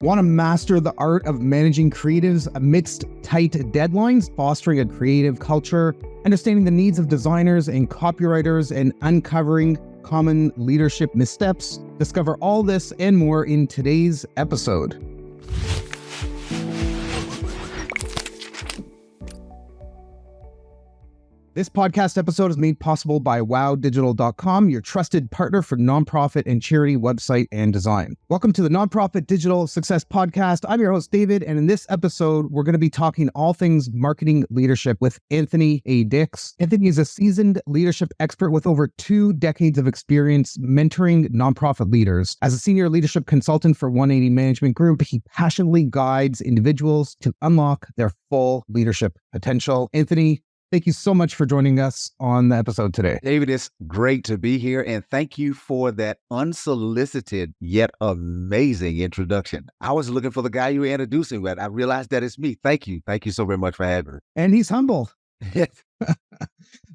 Want to master the art of managing creatives amidst tight deadlines, fostering a creative culture, understanding the needs of designers and copywriters, and uncovering common leadership missteps? Discover all this and more in today's episode. This podcast episode is made possible by wowdigital.com, your trusted partner for nonprofit and charity website and design. Welcome to the Nonprofit Digital Success Podcast. I'm your host, David, and in this episode, we're going to be talking all things marketing leadership with Anthony A. Dix. Anthony is a seasoned leadership expert with over 2 decades of experience mentoring nonprofit leaders. As a senior leadership consultant for 180 Management Group, he passionately guides individuals to unlock their full leadership potential. Anthony, thank you so much for joining us on the episode today. David, it's great to be here, and thank you for that unsolicited yet amazing introduction. I was looking for the guy you were introducing, but I realized that it's me. Thank you. Thank you so very much for having me. And he's humble.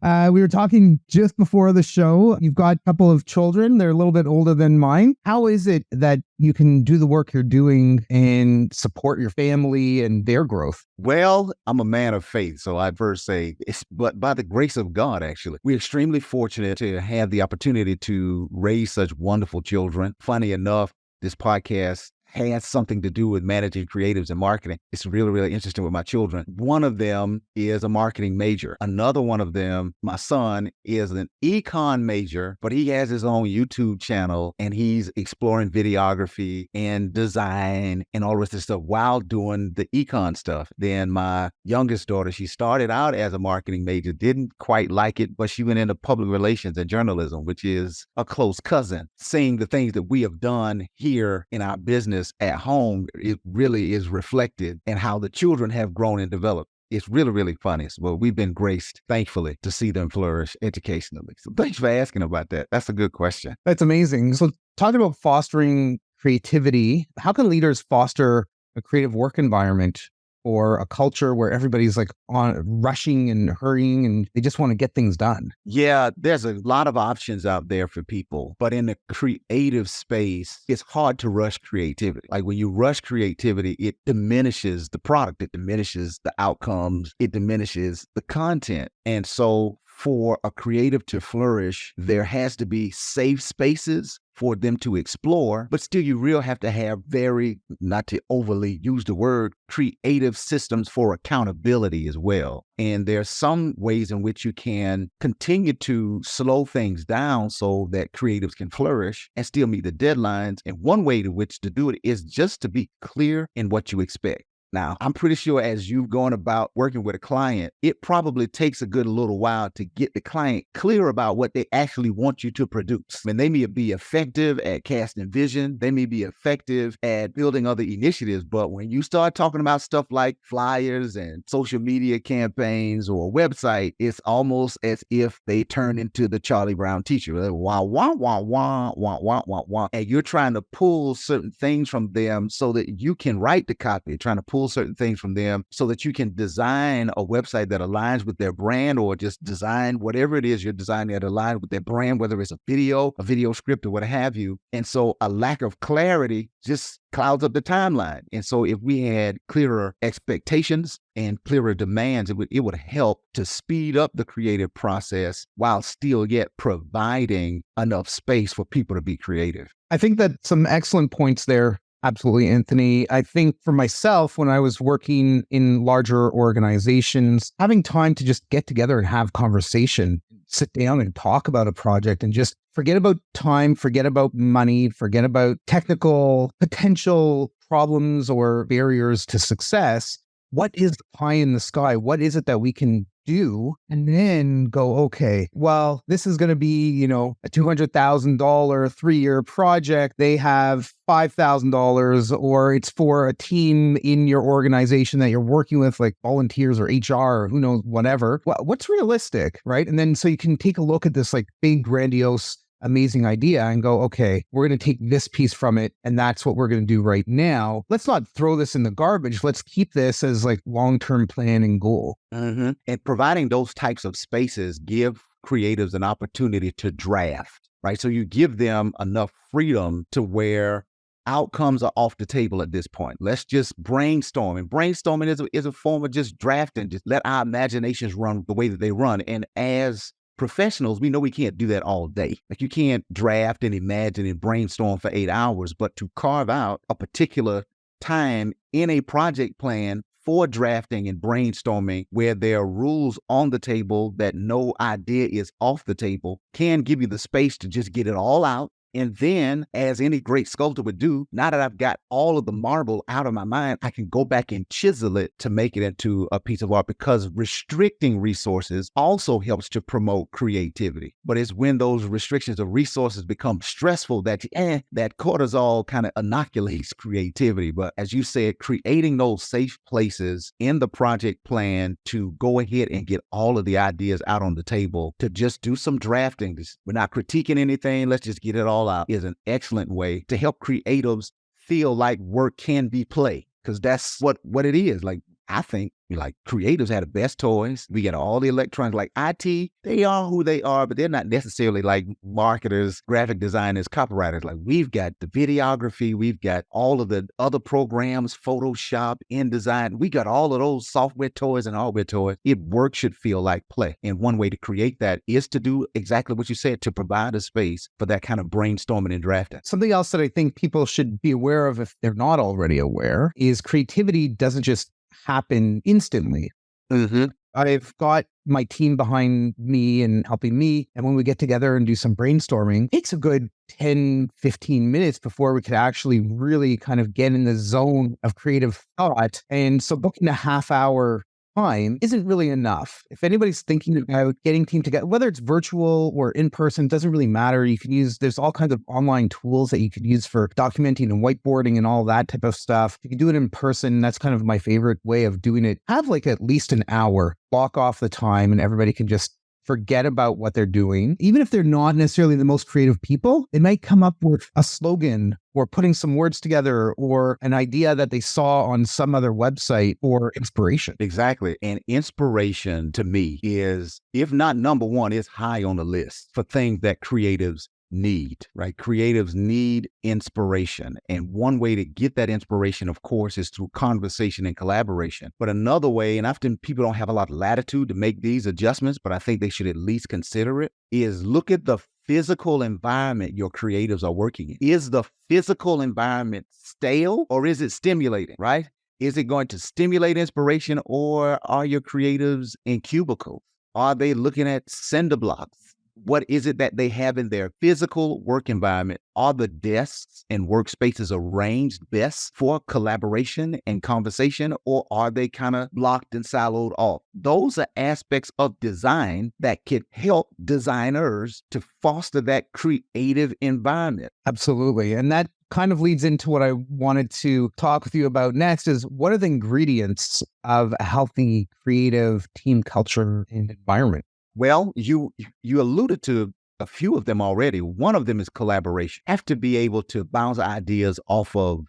We were talking just before the show. You've got a couple of children. They're a little bit older than mine. How is it that you can do the work you're doing and support your family and their growth? Well, I'm a man of faith, so I'd first say but by the grace of God, actually. We're extremely fortunate to have the opportunity to raise such wonderful children. Funny enough, this podcast has something to do with managing creatives and marketing. It's really, really interesting with my children. One of them is a marketing major. Another one of them, my son, is an econ major, but he has his own YouTube channel and he's exploring videography and design and all this stuff while doing the econ stuff. Then my youngest daughter, she started out as a marketing major, didn't quite like it, but she went into public relations and journalism, which is a close cousin. Seeing the things that we have done here in our business at home, it really is reflected in how the children have grown and developed. It's really, really funny. Well, we've been graced, thankfully, to see them flourish educationally. So thanks for asking about that. That's a good question. That's amazing. So talking about fostering creativity, how can leaders foster a creative work environment or a culture where everybody's like on rushing and hurrying and they just want to get things done? Yeah, there's a lot of options out there for people, but in the creative space, it's hard to rush creativity. Like when you rush creativity, it diminishes the product, it diminishes the outcomes, it diminishes the content. And so for a creative to flourish, there has to be safe spaces for them to explore, but still you really have to have very, not to overly use the word, creative systems for accountability as well. And there's some ways in which you can continue to slow things down so that creatives can flourish and still meet the deadlines. And one way to which to do it is just to be clear in what you expect. Now, I'm pretty sure as you've gone about working with a client, it probably takes a good little while to get the client clear about what they actually want you to produce. I mean, they may be effective at casting vision. They may be effective at building other initiatives. But when you start talking about stuff like flyers and social media campaigns or a website, it's almost as if they turn into the Charlie Brown teacher. Like, wah, wah, wah, wah, wah, wah, wah, wah. And you're trying to pull certain things from them so that you can write the copy, trying to pull certain things from them so that you can design a website that aligns with their brand, or just design whatever it is you're designing that aligns with their brand, whether it's a video script or what have you. And so a lack of clarity just clouds up the timeline. And so if we had clearer expectations and clearer demands, it would help to speed up the creative process while still yet providing enough space for people to be creative. I think that some excellent points there. Absolutely, Anthony. I think for myself, when I was working in larger organizations, having time to just get together and have conversation, sit down and talk about a project and just forget about time, forget about money, forget about technical potential problems or barriers to success. What is the pie in the sky? What is it that we can do? And then go, okay, well, this is going to be, a $200,000 3-year project. They have $5,000, or it's for a team in your organization that you're working with, like volunteers or HR or who knows, whatever. What's realistic, right? And then so you can take a look at this like big, grandiose, amazing idea and go, okay, we're going to take this piece from it, and that's what we're going to do right now. Let's not throw this in the garbage. Let's keep this as like long-term plan and goal. Mm-hmm. And providing those types of spaces give creatives an opportunity to draft, right? So you give them enough freedom to where outcomes are off the table at this point. Let's just brainstorm. And brainstorming is a form of just drafting. Just let our imaginations run the way that they run. And as professionals, we know we can't do that all day. Like you can't draft and imagine and brainstorm for 8 hours, but to carve out a particular time in a project plan for drafting and brainstorming where there are rules on the table that no idea is off the table can give you the space to just get it all out. And then, as any great sculptor would do, now that I've got all of the marble out of my mind, I can go back and chisel it to make it into a piece of art, because restricting resources also helps to promote creativity. But it's when those restrictions of resources become stressful that that cortisol kind of inoculates creativity. But as you said, creating those safe places in the project plan to go ahead and get all of the ideas out on the table, to just do some drafting. We're not critiquing anything. Let's just get it all out, is an excellent way to help creatives feel like work can be play, because that's what it is. Like, I think like creatives have the best toys. We get all the electronics. Like IT, they are who they are, but they're not necessarily like marketers, graphic designers, copywriters. Like, we've got the videography, we've got all of the other programs, Photoshop, InDesign. We got all of those software toys and hardware toys. Work should feel like play. And one way to create that is to do exactly what you said, to provide a space for that kind of brainstorming and drafting. Something else that I think people should be aware of, if they're not already aware, is creativity doesn't just happen instantly. Mm-hmm. I've got my team behind me and helping me. And when we get together and do some brainstorming, it takes a good 10, 15 minutes before we could actually really kind of get in the zone of creative thought. And so booking a half-hour time isn't really enough. If anybody's thinking about getting team together, whether it's virtual or in person, doesn't really matter. You can use, there's all kinds of online tools that you could use for documenting and whiteboarding and all that type of stuff. You can do it in person. That's kind of my favorite way of doing it. Have like at least an hour, block off the time, and everybody can just forget about what they're doing. Even if they're not necessarily the most creative people, they might come up with a slogan or putting some words together or an idea that they saw on some other website, or inspiration. Exactly. And inspiration to me is, if not number one, is high on the list for things that creatives need, right? Creatives need inspiration. And one way to get that inspiration, of course, is through conversation and collaboration. But another way, and often people don't have a lot of latitude to make these adjustments, but I think they should at least consider it, is look at the physical environment your creatives are working in. Is the physical environment stale, or is it stimulating, right? Is it going to stimulate inspiration, or are your creatives in cubicles? Are they looking at cinder blocks? What is it that they have in their physical work environment? Are the desks and workspaces arranged best for collaboration and conversation, or are they kind of locked and siloed off? Those are aspects of design that can help designers to foster that creative environment. Absolutely. And that kind of leads into what I wanted to talk with you about next, is what are the ingredients of a healthy, creative team culture and environment? Well, you alluded to a few of them already. One of them is collaboration. You have to be able to bounce ideas off of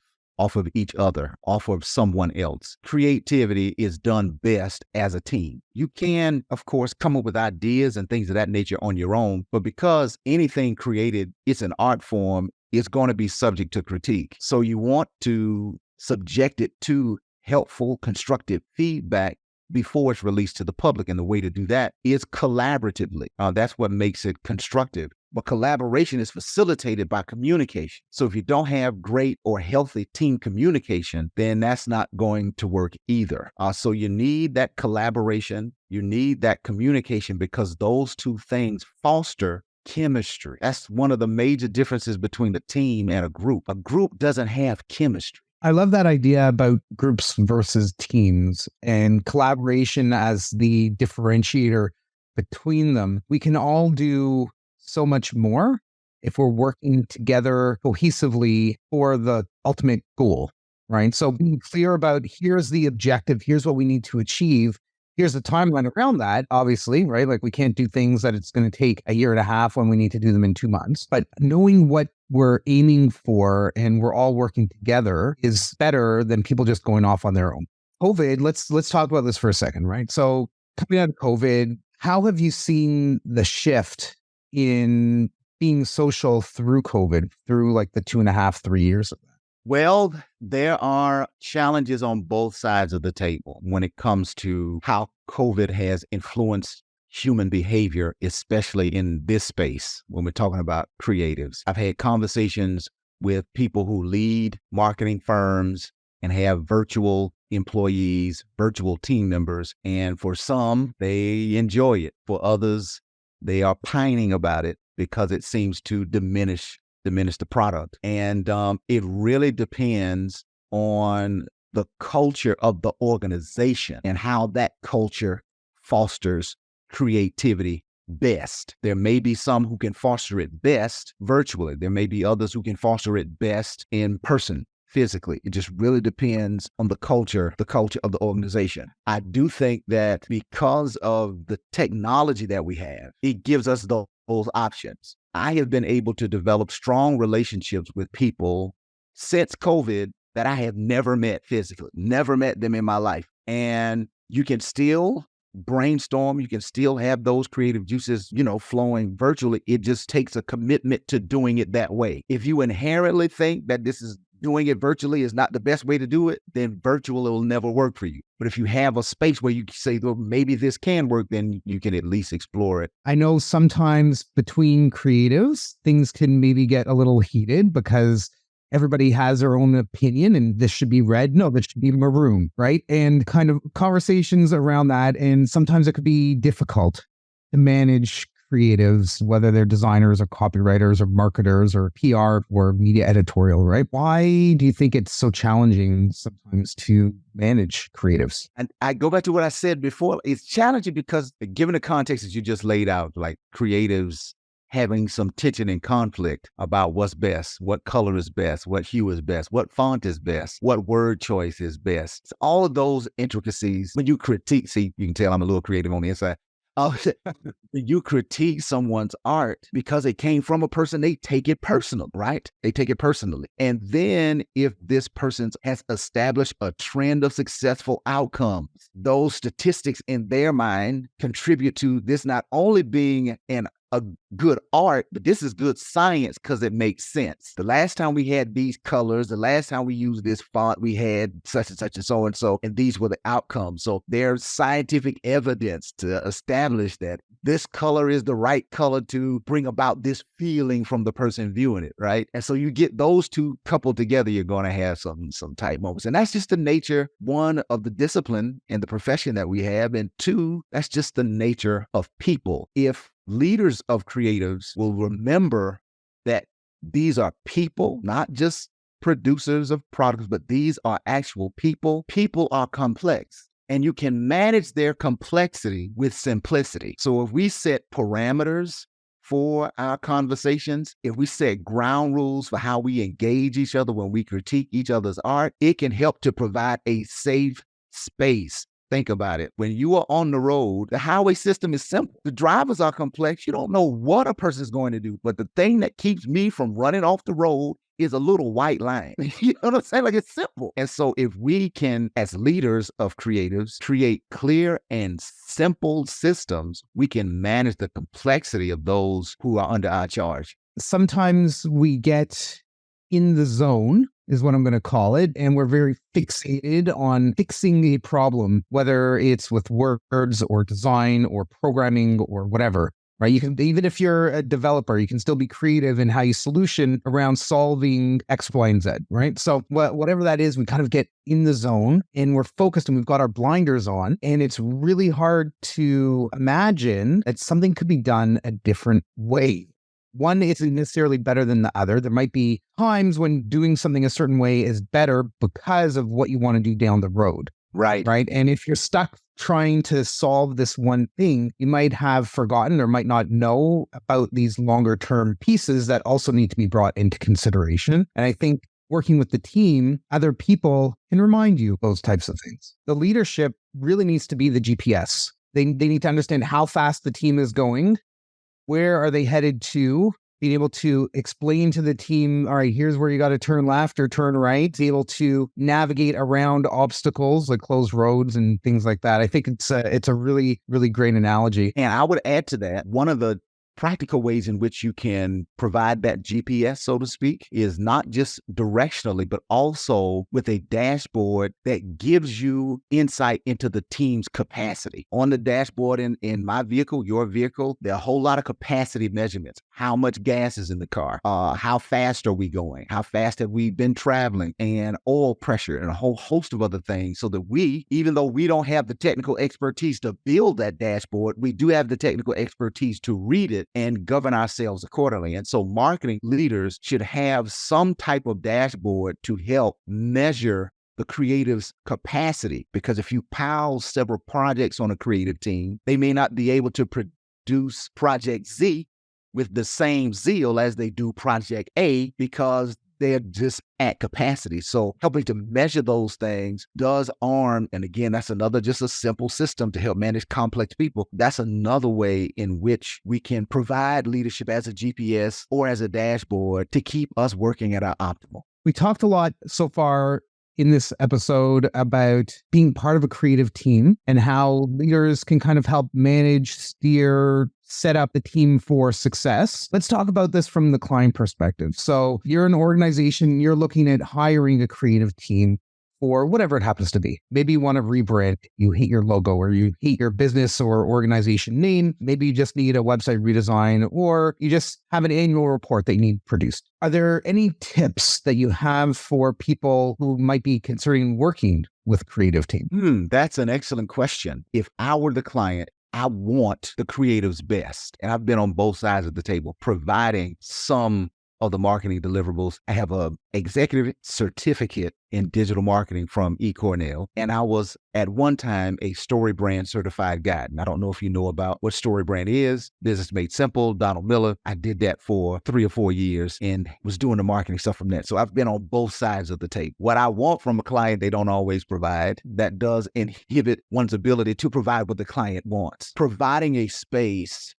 each other, off of someone else. Creativity is done best as a team. You can, of course, come up with ideas and things of that nature on your own, but because anything created, it's an art form, it's going to be subject to critique. So you want to subject it to helpful, constructive feedback before it's released to the public. And the way to do that is collaboratively. That's what makes it constructive. But collaboration is facilitated by communication. So if you don't have great or healthy team communication, then that's not going to work either. So you need that collaboration. You need that communication, because those two things foster chemistry. That's one of the major differences between a team and a group. A group doesn't have chemistry. I love that idea about groups versus teams and collaboration as the differentiator between them. We can all do so much more if we're working together cohesively for the ultimate goal, right? So being clear about, here's the objective, here's what we need to achieve, here's the timeline around that, obviously, right? Like, we can't do things that it's going to take a year and a half when we need to do them in 2 months. But knowing what we're aiming for and we're all working together is better than people just going off on their own. COVID, let's talk about this for a second, right? So coming out of COVID, how have you seen the shift in being social through COVID, through like the 2.5, 3 years of that? Well, there are challenges on both sides of the table when it comes to how COVID has influenced human behavior, especially in this space when we're talking about creatives. I've had conversations with people who lead marketing firms and have virtual employees, virtual team members. And for some, they enjoy it. For others, they are pining about it because it seems to diminish the product. And it really depends on the culture of the organization and how that culture fosters creativity best. There may be some who can foster it best virtually. There may be others who can foster it best in person, physically. It just really depends on the culture of the organization. I do think that because of the technology that we have, it gives us those options. I have been able to develop strong relationships with people since COVID that I have never met physically, never met them in my life. And you can still brainstorm, you can still have those creative juices, flowing virtually. It just takes a commitment to doing it that way. If you inherently think that doing it virtually is not the best way to do it, then virtual will never work for you. But if you have a space where you say, well, maybe this can work, then you can at least explore it. I know sometimes between creatives, things can maybe get a little heated because everybody has their own opinion and this should be red. No, this should be maroon, right? And kind of conversations around that. And sometimes it could be difficult to manage creatives, whether they're designers or copywriters or marketers or PR or media editorial, right? Why do you think it's so challenging sometimes to manage creatives? And I go back to what I said before. It's challenging because given the context that you just laid out, like creatives having some tension and conflict about what's best, what color is best, what hue is best, what font is best, what word choice is best. All of those intricacies, when you critique, see, you can tell I'm a little creative on the inside. When you critique someone's art because it came from a person, they take it personal, right? They take it personally. And then if this person has established a trend of successful outcomes, those statistics in their mind contribute to this not only being a good art, but this is good science because it makes sense. The last time we had these colors, the last time we used this font, we had such and so, and these were the outcomes. So there's scientific evidence to establish that this color is the right color to bring about this feeling from the person viewing it, right? And so you get those two coupled together, you're going to have some tight moments. And that's just the nature, one, of the discipline and the profession that we have, and two, that's just the nature of people. If leaders of creatives will remember that these are people, not just producers of products, but these are actual people. People are complex, and you can manage their complexity with simplicity. So if we set parameters for our conversations, if we set ground rules for how we engage each other when we critique each other's art, it can help to provide a safe space. Think about it. When you are on the road, the highway system is simple. The drivers are complex. You don't know what a person is going to do. But the thing that keeps me from running off the road is a little white line. You know what I'm saying? Like, it's simple. And so if we can, as leaders of creatives, create clear and simple systems, we can manage the complexity of those who are under our charge. Sometimes we get in the zone, is what I'm going to call it. And we're very fixated on fixing a problem, whether it's with words or design or programming or whatever, right? You can, even if you're a developer, you can still be creative in how you solution around solving X, Y, and Z, right? So whatever that is, we kind of get in the zone and we're focused and we've got our blinders on, and it's really hard to imagine that something could be done a different way. One isn't necessarily better than the other. There might be times when doing something a certain way is better because of what you want to do down the road. Right. Right. And if you're stuck trying to solve this one thing, you might have forgotten or might not know about these longer term pieces that also need to be brought into consideration. And I think working with the team, other people can remind you of those types of things. The leadership really needs to be the GPS. They need to understand how fast the team is going. Where are they headed to? Being able to explain to the team, all right, here's where you got to turn left or turn right, be able to navigate around obstacles like closed roads and things like that. I think it's a really, really great analogy. And I would add to that, one of the practical ways in which you can provide that GPS, so to speak, is not just directionally, but also with a dashboard that gives you insight into the team's capacity. On the dashboard in my vehicle, your vehicle, there are a whole lot of capacity measurements. How much gas is in the car? How fast are we going? How fast have we been traveling? And oil pressure and a whole host of other things, so that we, even though we don't have the technical expertise to build that dashboard, we do have the technical expertise to read it and govern ourselves accordingly. And so marketing leaders should have some type of dashboard to help measure the creative's capacity, because if you pile several projects on a creative team, they may not be able to produce project Z with the same zeal as they do project A, because they're just at capacity. So helping to measure those things does arm, and again, that's another just a simple system to help manage complex people. That's another way in which we can provide leadership as a GPS or as a dashboard to keep us working at our optimal. We talked a lot so far in this episode about being part of a creative team and how leaders can kind of help manage, steer, set up the team for success. Let's talk about this from the client perspective. So you're an organization, you're looking at hiring a creative team for whatever it happens to be. Maybe you want to rebrand, you hate your logo, or you hate your business or organization name. Maybe you just need a website redesign, or you just have an annual report that you need produced. Are there any tips that you have for people who might be considering working with a creative team? That's an excellent question. If I were the client, I want the creative's best. And I've been on both sides of the table, providing some of the marketing deliverables. I have a executive certificate in digital marketing from eCornell, and I was at one time a StoryBrand certified guide. And I don't know if you know about what StoryBrand is. Business Made Simple, Donald Miller. I did that for 3 or 4 years and was doing the marketing stuff from that. So I've been on both sides of the table. What I want from a client, they don't always provide. That does inhibit one's ability to provide what the client wants. Providing a space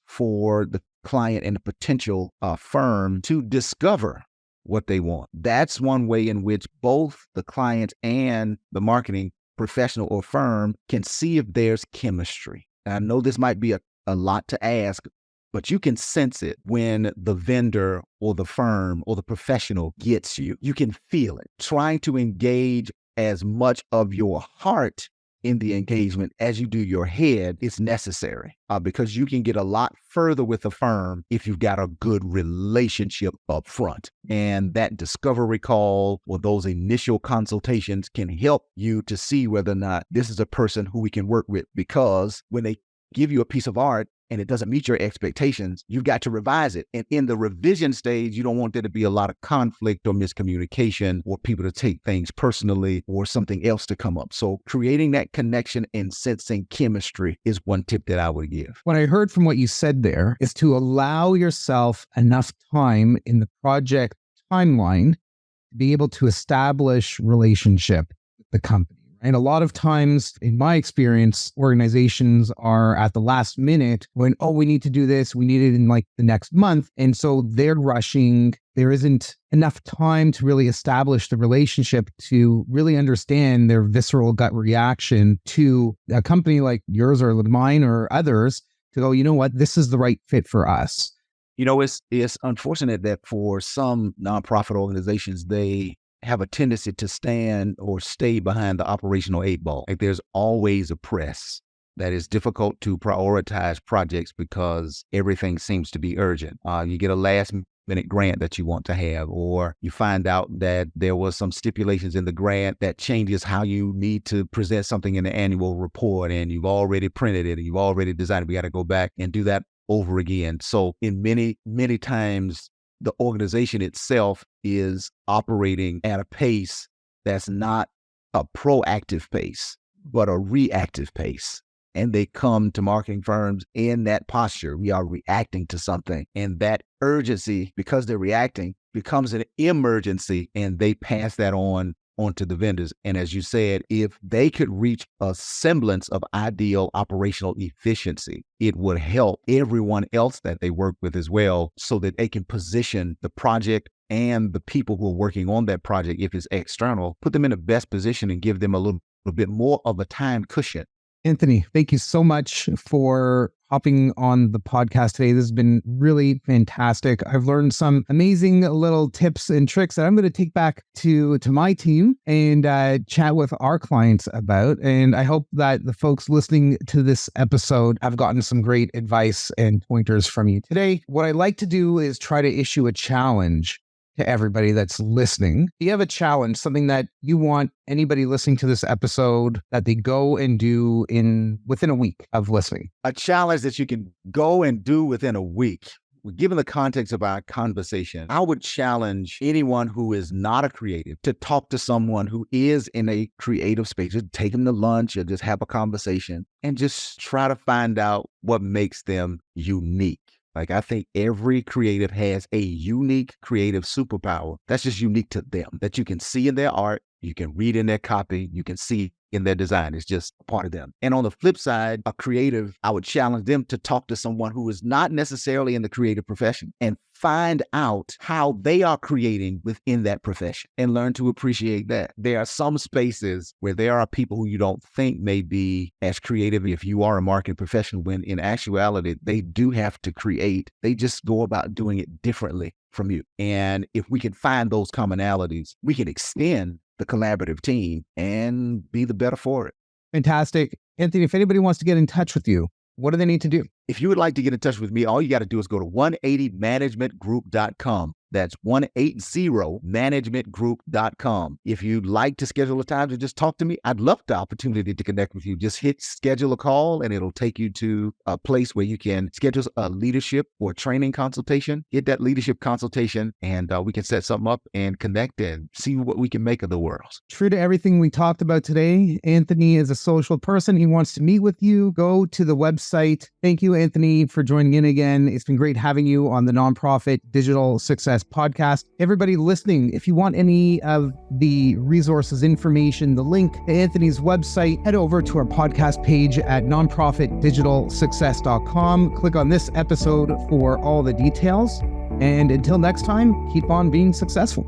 for the client and the potential firm to discover what they want. That's one way in which both the client and the marketing professional or firm can see if there's chemistry. And I know this might be a lot to ask, but you can sense it when the vendor or the firm or the professional gets you. You can feel it. Trying to engage as much of your heart in the engagement as you do your head is necessary, because you can get a lot further with a firm if you've got a good relationship up front. And that discovery call or those initial consultations can help you to see whether or not this is a person who we can work with, because when they give you a piece of art and it doesn't meet your expectations, you've got to revise it. And in the revision stage, you don't want there to be a lot of conflict or miscommunication or people to take things personally or something else to come up. So creating that connection and sensing chemistry is one tip that I would give. What I heard from what you said there is to allow yourself enough time in the project timeline to be able to establish relationship with the company. And a lot of times, in my experience, organizations are at the last minute when, oh, we need to do this. We need it in like the next month. And so they're rushing. There isn't enough time to really establish the relationship to really understand their visceral gut reaction to a company like yours or mine or others to go, you know what, this is the right fit for us. You know, it's unfortunate that for some nonprofit organizations, they have a tendency to stand or stay behind the operational 8 ball. Like there's always a press that is difficult to prioritize projects because everything seems to be urgent. You get a last minute grant that you want to have, or you find out that there was some stipulations in the grant that changes how you need to present something in the annual report, and you've already printed it and you've already designed it. We got to go back and do that over again. So in many times, the organization itself is operating at a pace that's not a proactive pace, but a reactive pace. And they come to marketing firms in that posture. We are reacting to something. And that urgency, because they're reacting, becomes an emergency, and they pass that onto the vendors. And as you said, if they could reach a semblance of ideal operational efficiency, it would help everyone else that they work with as well, so that they can position the project and the people who are working on that project, if it's external, put them in the best position and give them a little bit more of a time cushion. Anthony, thank you so much for hopping on the podcast today. This has been really fantastic. I've learned some amazing little tips and tricks that I'm going to take back to my team and chat with our clients about. And I hope that the folks listening to this episode have gotten some great advice and pointers from you today. What I like to do is try to issue a challenge to everybody that's listening. If you have a challenge, something that you want anybody listening to this episode that they go and do within a week of listening. A challenge that you can go and do within a week. Given the context of our conversation, I would challenge anyone who is not a creative to talk to someone who is in a creative space. Just take them to lunch or just have a conversation and just try to find out what makes them unique. Like, I think every creative has a unique creative superpower that's just unique to them, that you can see in their art, you can read in their copy, you can see in their design. It's just a part of them. And on the flip side, a creative, I would challenge them to talk to someone who is not necessarily in the creative profession and find out how they are creating within that profession and learn to appreciate that. There are some spaces where there are people who you don't think may be as creative if you are a marketing professional, when in actuality, they do have to create. They just go about doing it differently from you. And if we can find those commonalities, we can extend the collaborative team and be the better for it. Fantastic. Anthony, if anybody wants to get in touch with you, what do they need to do? If you would like to get in touch with me, all you got to do is go to 180managementgroup.com. That's 180managementgroup.com. If you'd like to schedule a time to just talk to me, I'd love the opportunity to connect with you. Just hit schedule a call and it'll take you to a place where you can schedule a leadership or training consultation. Get that leadership consultation and we can set something up and connect and see what we can make of the world. True to everything we talked about today, Anthony is a social person. He wants to meet with you. Go to the website. Thank you, Anthony, for joining in again. It's been great having you on the Nonprofit Digital Success Podcast. Everybody listening, if you want any of the resources, information, the link to Anthony's website, head over to our podcast page at nonprofitdigitalsuccess.com. Click on this episode for all the details. And until next time, keep on being successful.